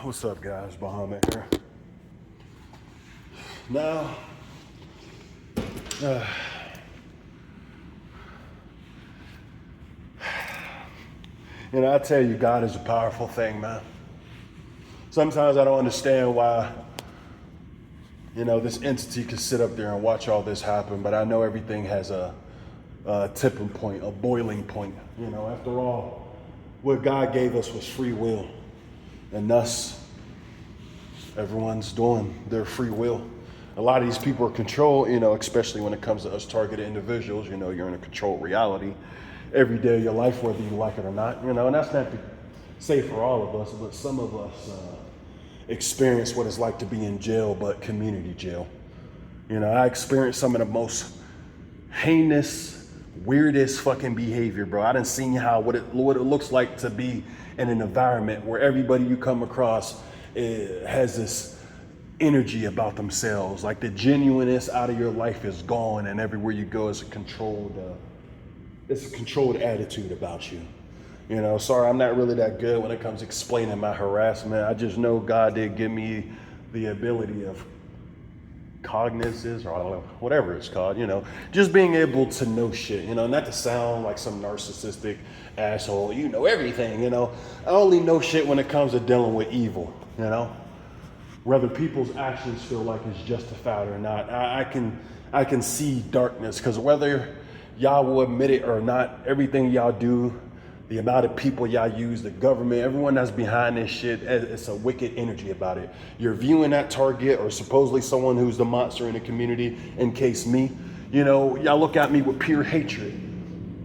What's up, guys? Bahamut here. Now, I tell you, God is a powerful thing, man. Sometimes I don't understand why, this entity could sit up there and watch all this happen, but I know everything has a tipping point, a boiling point. After all, what God gave us was free will, and thus, everyone's doing their free will. A lot of these people are controlled, especially when it comes to us targeted individuals. You're in a controlled reality every day of your life, whether you like it or not. And that's not to say for all of us, but some of us experience what it's like to be in jail, but community jail. I experienced some of the most heinous, weirdest fucking behavior, bro. I done seen what it looks like to be in an environment where everybody you come across has this energy about themselves, like the genuineness out of your life is gone, and everywhere you go is a controlled attitude about you. Sorry, I'm not really that good when it comes to explaining my harassment. I just know God did give me the ability of cognizance, or I don't know, whatever it's called, just being able to know shit, not to sound like some narcissistic asshole, everything, I only know shit when it comes to dealing with evil, whether people's actions feel like it's justified or not. I can see darkness, because whether y'all will admit it or not, everything y'all do, the amount of people y'all use, the government, everyone that's behind this shit, it's a wicked energy about it. You're viewing that target or supposedly someone who's the monster in the community, in case me, y'all look at me with pure hatred.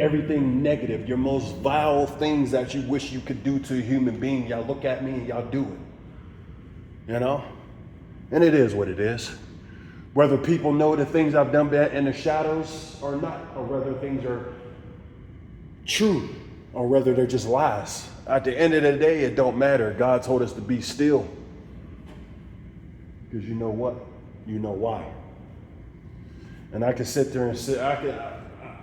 Everything negative, your most vile things that you wish you could do to a human being, y'all look at me and y'all do it. And it is what it is. Whether people know the things I've done in the shadows or not, or whether things are true, or whether they're just lies. At the end of the day, it don't matter. God told us to be still. Because you know what? You know why. And I can sit there and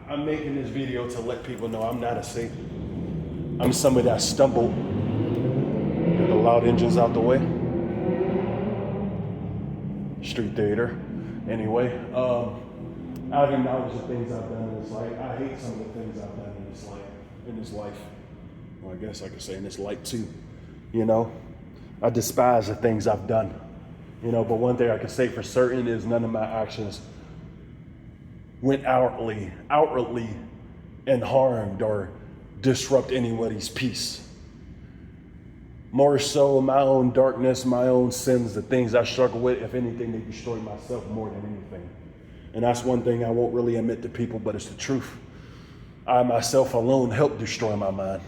I'm making this video to let people know I'm not a Satan. I'm somebody that stumbled. Get the loud engines out the way. Street theater. Anyway, I've acknowledged the things I've done in this life. I hate some of the things I've done in this life. Well, I guess I could say in this life too. I despise the things I've done. But one thing I can say for certain is none of my actions went outwardly and harmed or disrupt anybody's peace. More so my own darkness, my own sins, the things I struggle with, if anything, they destroy myself more than anything. And that's one thing I won't really admit to people, but it's the truth. I myself alone helped destroy my mind,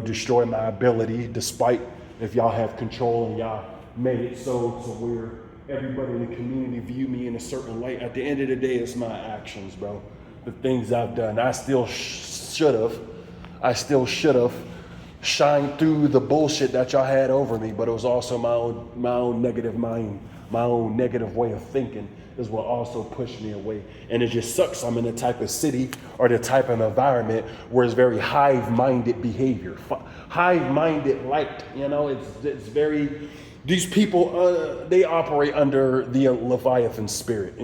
destroy my ability, despite if y'all have control and y'all made it so to where everybody in the community view me in a certain light. At the end of the day, it's my actions, bro. The things I've done. I still should have shined through the bullshit that y'all had over me, but it was also my own negative mind, my own negative way of thinking is what also pushed me away. And it just sucks. I'm in the type of city or the type of environment where it's very hive-minded behavior. Hive-minded light, it's very, these people, they operate under the Leviathan spirit,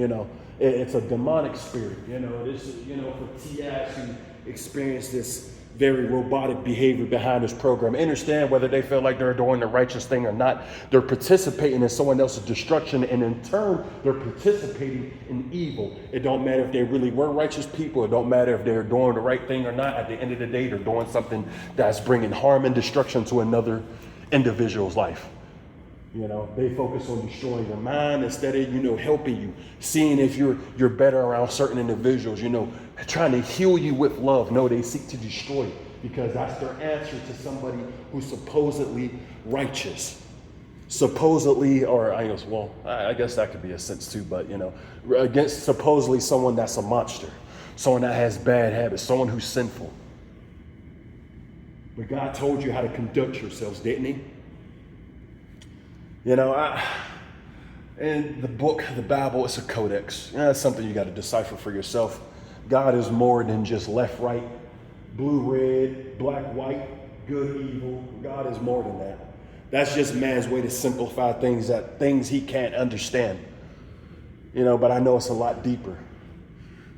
It's a demonic spirit, This is, for T.I.S. who experienced this very robotic behavior behind this program. Understand whether they feel like they're doing the righteous thing or not. They're participating in someone else's destruction, and in turn, they're participating in evil. It don't matter if they really were righteous people. It don't matter if they're doing the right thing or not. At the end of the day, they're doing something that's bringing harm and destruction to another individual's life. They focus on destroying your mind instead of, helping you, seeing if you're better around certain individuals, trying to heal you with love. No, they seek to destroy you because that's their answer to somebody who's supposedly righteous. Supposedly, or I guess that could be a sense too, but, against supposedly someone that's a monster, someone that has bad habits, someone who's sinful. But God told you how to conduct yourselves, didn't he? In the book, the Bible, it's a codex. It's something you got to decipher for yourself. God is more than just left, right, blue, red, black, white, good, evil. God is more than that. That's just man's way to simplify things he can't understand. But I know it's a lot deeper.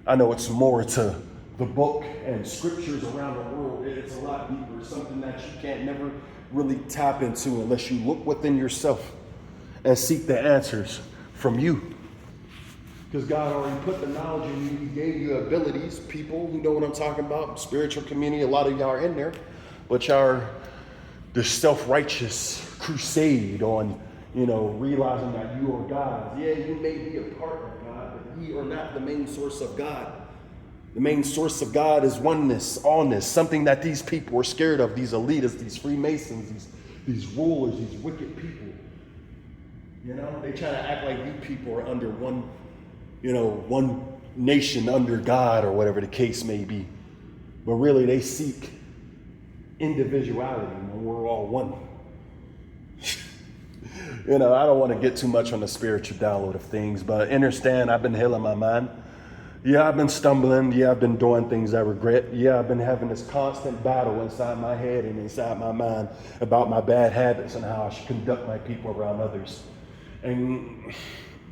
I know it's more to the book and scriptures around the world. It's a lot deeper. It's something that you can't never really tap into unless you look within yourself and seek the answers from you. Because God already put the knowledge in you. He gave you abilities. People who know what I'm talking about, spiritual community, a lot of y'all are in there. But y'all are the self-righteous crusade on, realizing that you are God. Yeah, you may be a part of God, but you are not the main source of God. The main source of God is oneness, allness, something that these people are scared of, these elitists, these Freemasons, these rulers, these wicked people. They try to act like you people are under one nation under God or whatever the case may be. But really they seek individuality when we're all one. I don't want to get too much on the spiritual download of things, but understand I've been healing my mind. Yeah, I've been stumbling. Yeah, I've been doing things I regret. Yeah, I've been having this constant battle inside my head and inside my mind about my bad habits and how I should conduct my people around others. And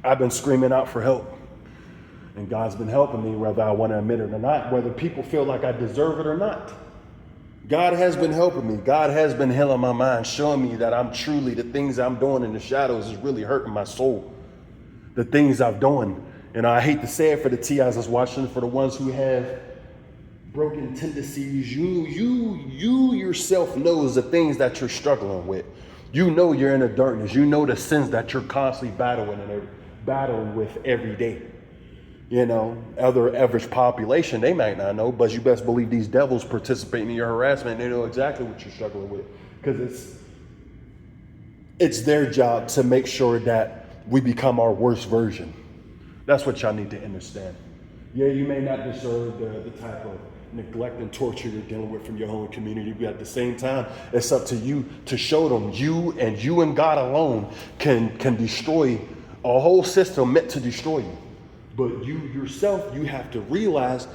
I've been screaming out for help. And God's been helping me whether I want to admit it or not, whether people feel like I deserve it or not. God has been helping me. God has been healing my mind, showing me that I'm truly, the things I'm doing in the shadows is really hurting my soul. The things I've done. I hate to say it for the TIs that's watching, for the ones who have broken tendencies, you yourself knows the things that you're struggling with. You're in the darkness. The sins that you're constantly battling with every day. Other average population, they might not know, but you best believe these devils participating in your harassment. They know exactly what you're struggling with, because it's their job to make sure that we become our worst version. That's what y'all need to understand. Yeah, you may not deserve the type of neglect and torture you're dealing with from your own community, but at the same time, it's up to you to show them you and God alone can destroy a whole system meant to destroy you. But you yourself, you have to realize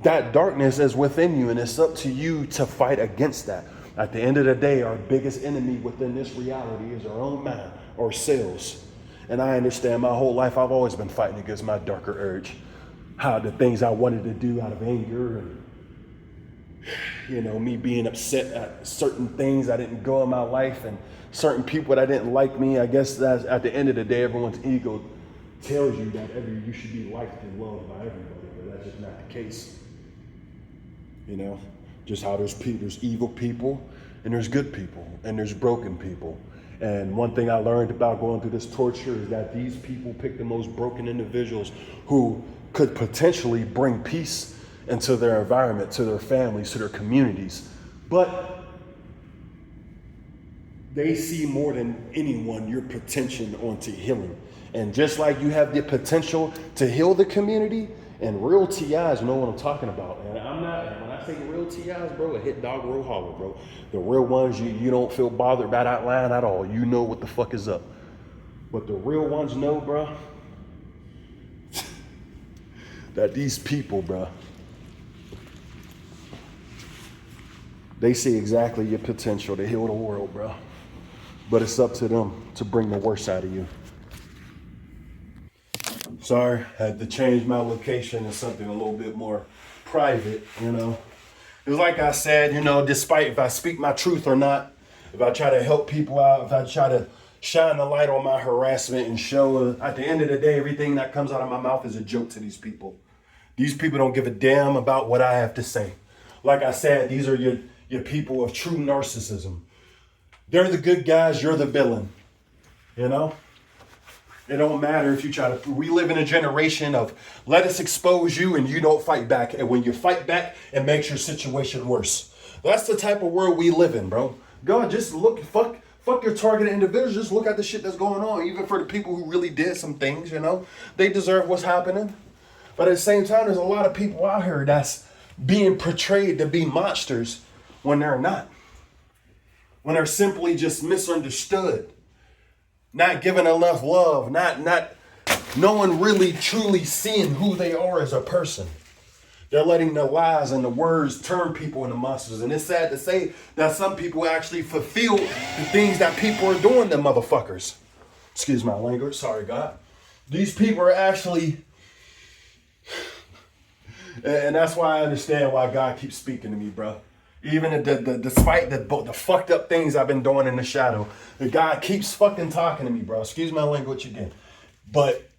that darkness is within you, and it's up to you to fight against that. At the end of the day, our biggest enemy within this reality is our own mind, ourselves. And I understand my whole life I've always been fighting against my darker urge. How the things I wanted to do out of anger and, me being upset at certain things that didn't go in my life and certain people that didn't like me. I guess that's at the end of the day, everyone's ego tells you that you should be liked and loved by everybody, but that's just not the case. Just how there's evil people and there's good people and there's broken people. And one thing I learned about going through this torture is that these people pick the most broken individuals who could potentially bring peace into their environment, to their families, to their communities. But they see more than anyone your potential onto healing. And just like you have the potential to heal the community, and real TIs know what I'm talking about. And when I say real TIs, bro, a hit dog real hollow, bro. The real ones, you don't feel bothered by that line at all. You know what the fuck is up. But the real ones know, bro, that these people, bro, they see exactly your potential to heal the world, bro. But it's up to them to bring the worst out of you. Sorry, had to change my location to something a little bit more private, It was like I said, despite if I speak my truth or not, if I try to help people out, if I try to shine the light on my harassment and show, at the end of the day, everything that comes out of my mouth is a joke to these people. These people don't give a damn about what I have to say. Like I said, these are your people of true narcissism. They're the good guys, you're the villain, It don't matter if you try to. We live in a generation of let us expose you and you don't fight back. And when you fight back, it makes your situation worse. That's the type of world we live in, bro. God, just look, fuck your targeted individuals. Just look at the shit that's going on. Even for the people who really did some things, they deserve what's happening. But at the same time, there's a lot of people out here that's being portrayed to be monsters when they're not. When they're simply just misunderstood. Not given enough love, not no one really truly seeing who they are as a person. They're letting the lies and the words turn people into monsters. And it's sad to say that some people actually fulfill the things that people are doing to motherfuckers. Excuse my language. Sorry, God. These people are actually... And that's why I understand why God keeps speaking to me, bro. Even despite the fucked up things I've been doing in the shadow, the God keeps fucking talking to me, bro. Excuse my language again. But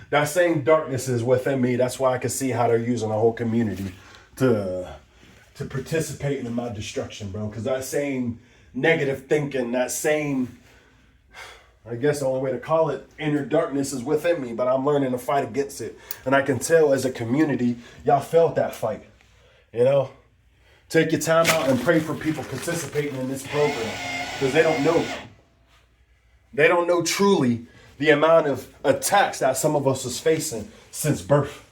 that same darkness is within me. That's why I can see how they're using the whole community to participate in my destruction, bro. Because that same negative thinking, that same... I guess the only way to call it inner darkness is within me, but I'm learning to fight against it. And I can tell as a community, y'all felt that fight. You know, take your time out and pray for people participating in this program because they don't know. They don't know truly the amount of attacks that some of us is facing since birth.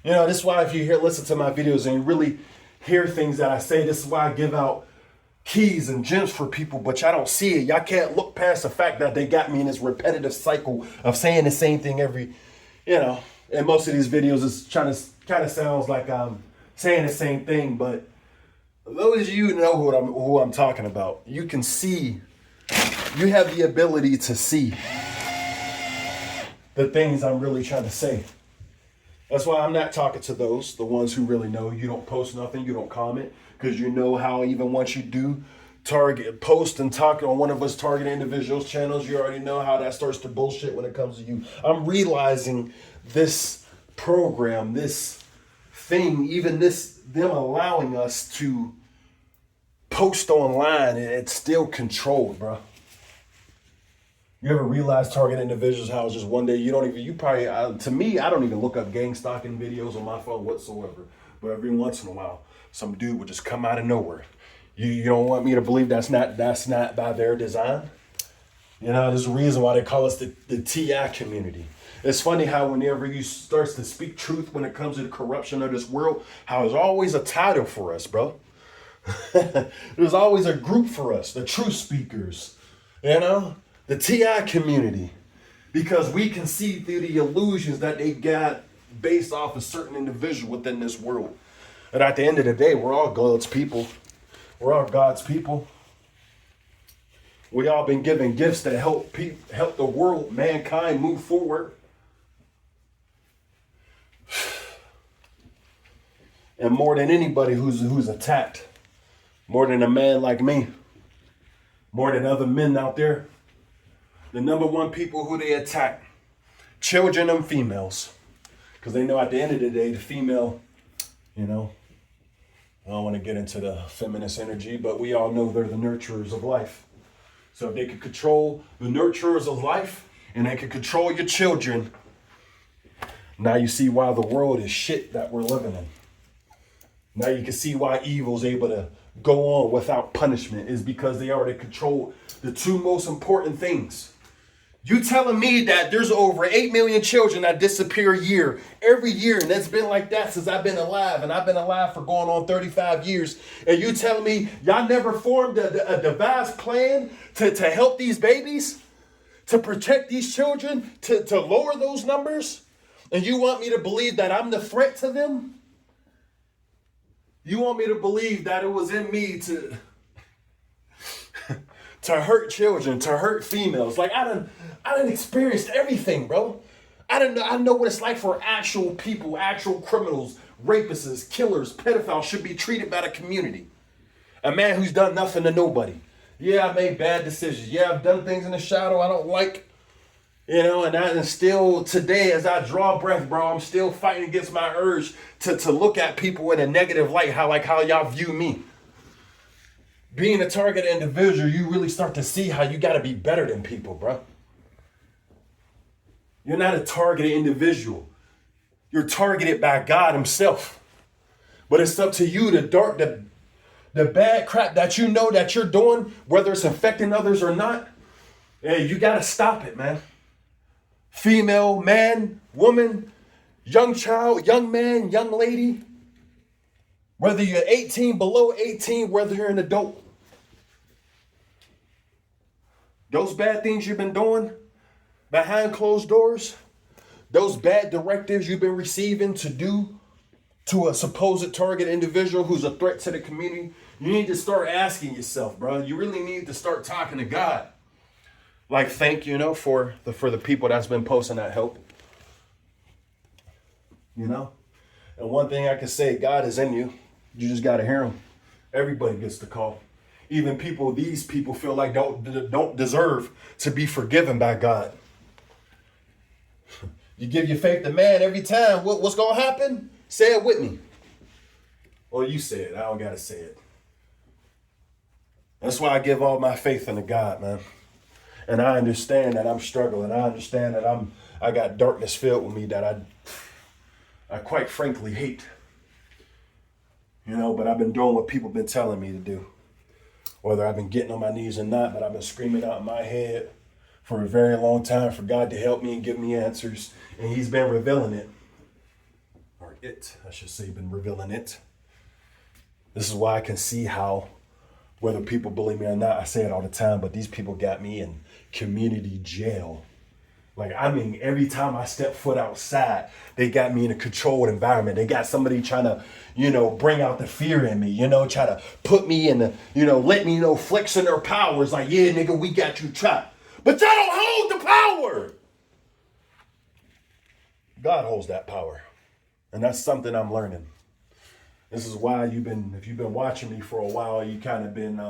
You know, this is why if you listen to my videos and you really hear things that I say, this is why I give out keys and gems for people, but y'all don't see it. Y'all can't look past the fact that they got me in this repetitive cycle of saying the same thing every, and most of these videos is kind of sounds like I'm saying the same thing, but those of you know who I'm talking about. You can see, you have the ability to see the things I'm really trying to say. That's why I'm not talking to the ones who really know. You don't post nothing, you don't comment, because you know how even once you do post and talk on one of us target individuals' channels, you already know how that starts to bullshit when it comes to you. I'm realizing this program, this thing, even them allowing us to post online, it's still controlled, bro. You ever realize target individuals how it's just one day to me, I don't even look up gang stalking videos on my phone whatsoever. But every once in a while, some dude would just come out of nowhere. You don't want me to believe that's not by their design? You know, there's a reason why they call us the TI community. It's funny how whenever you starts to speak truth when it comes to the corruption of this world, how there's always a title for us, bro. There's always a group for us, the truth speakers, the TI community, because we can see through the illusions that they got based off a certain individual within this world. And at the end of the day, we're all God's people. We're all God's people. We all been given gifts to help the world, mankind move forward. And more than anybody who's attacked, more than a man like me, more than other men out there, the number one people who they attack, children and females. Because they know at the end of the day, the female, I don't want to get into the feminist energy, but we all know they're the nurturers of life. So if they could control the nurturers of life and they could control your children, now you see why the world is shit that we're living in. Now you can see why evil's able to go on without punishment is because they already control the two most important things. You telling me that there's over 8 million children that disappear every year, and it's been like that since I've been alive, and I've been alive for going on 35 years, and you telling me y'all never formed a devised plan to help these babies, to protect these children, to lower those numbers, and you want me to believe that I'm the threat to them? You want me to believe that it was in me to hurt children, to hurt females? Like I done experienced everything, bro. I know what it's like for actual people, actual criminals, rapists, killers, pedophiles should be treated by the community. A man who's done nothing to nobody. Yeah, I made bad decisions. Yeah, I've done things in the shadow I don't like. And still today, as I draw breath, bro, I'm still fighting against my urge to look at people in a negative light, how y'all view me. Being a target individual, you really start to see how you got to be better than people, bro. You're not a targeted individual. You're targeted by God himself. But it's up to you the bad crap that you know that you're doing, whether it's affecting others or not. Hey, you got to stop it, man. Female, man, woman, young child, young man, young lady. Whether you're 18, below 18, whether you're an adult. Those bad things you've been doing behind closed doors, those bad directives you've been receiving to do to a supposed target individual who's a threat to the community, you need to start asking yourself, bro. You really need to start talking to God. Like, thank you, for the people that's been posting that help. And one thing I can say, God is in you. You just gotta hear him. Everybody gets the call. Even these people feel like don't deserve to be forgiven by God. You give your faith to man every time. What's gonna happen? Say it with me. Well, you say it. I don't gotta say it. That's why I give all my faith into God, man. And I understand that I'm struggling. I understand that I got darkness filled with me that I quite frankly hate. But I've been doing what people been telling me to do. Whether I've been getting on my knees or not, but I've been screaming out in my head for a very long time for God to help me and give me answers. And he's been revealing it. Or it, I should say, been revealing it. This is why I can see how, whether people believe me or not, I say it all the time, but these people got me in community jail. Like, every time I step foot outside, they got me in a controlled environment. They got somebody trying to, bring out the fear in me, try to put me in the, let me know, flexing their powers. Like, yeah, nigga, we got you trapped. But y'all don't hold the power. God holds that power. And that's something I'm learning. This is why if you've been watching me for a while, you kind of been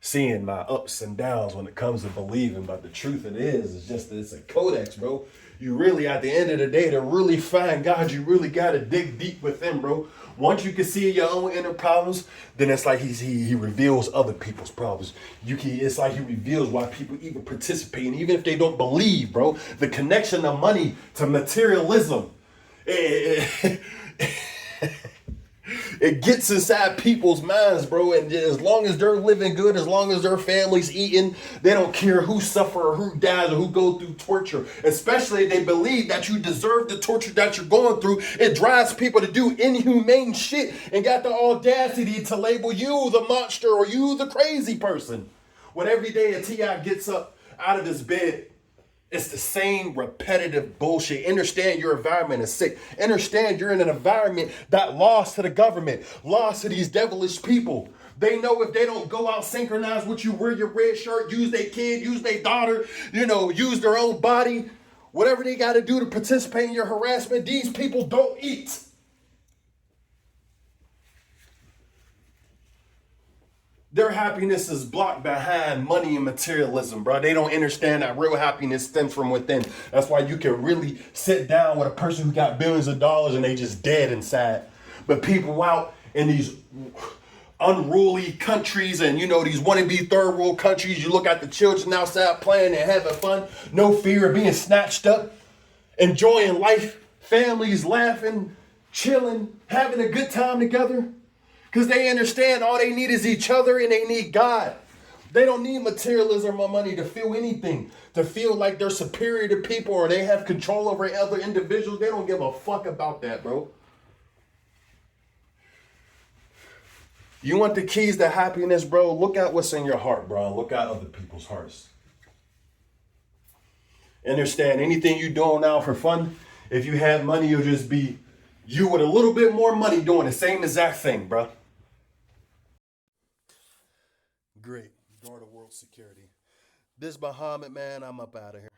seeing my ups and downs when it comes to believing. But the truth it's a codex, bro. You really, at the end of the day, to really find God, you really got to dig deep within, bro. Once you can see your own inner problems, then it's like he reveals other people's problems. It's like he reveals why people even participate, and even if they don't believe, bro. The connection of money to materialism. It gets inside people's minds, bro. And as long as they're living good, as long as their family's eating, they don't care who suffers or who dies or who goes through torture. Especially if they believe that you deserve the torture that you're going through. It drives people to do inhumane shit and got the audacity to label you the monster or you the crazy person. When every day a T.I. gets up out of his bed, it's the same repetitive bullshit. Understand your environment is sick. Understand you're in an environment that lost to the government, lost to these devilish people. They know if they don't go out synchronized with you, wear your red shirt, use their kid, use their daughter, use their own body, whatever they got to do to participate in your harassment, these people don't eat. Their happiness is blocked behind money and materialism, bro. They don't understand that real happiness stems from within. That's why you can really sit down with a person who got billions of dollars and they just dead inside. But people out in these unruly countries and, these wannabe third world countries, you look at the children outside playing and having fun, no fear of being snatched up, enjoying life, families laughing, chilling, having a good time together. Because they understand all they need is each other and they need God. They don't need materialism or money to feel anything, to feel like they're superior to people or they have control over other individuals. They don't give a fuck about that, bro. You want the keys to happiness, bro? Look at what's in your heart, bro. Look at other people's hearts. Understand, anything you doing now for fun, if you had money, you'll just be you with a little bit more money doing the same exact thing, bro. Great. Guard of world security. This Muhammad, man, I'm up out of here.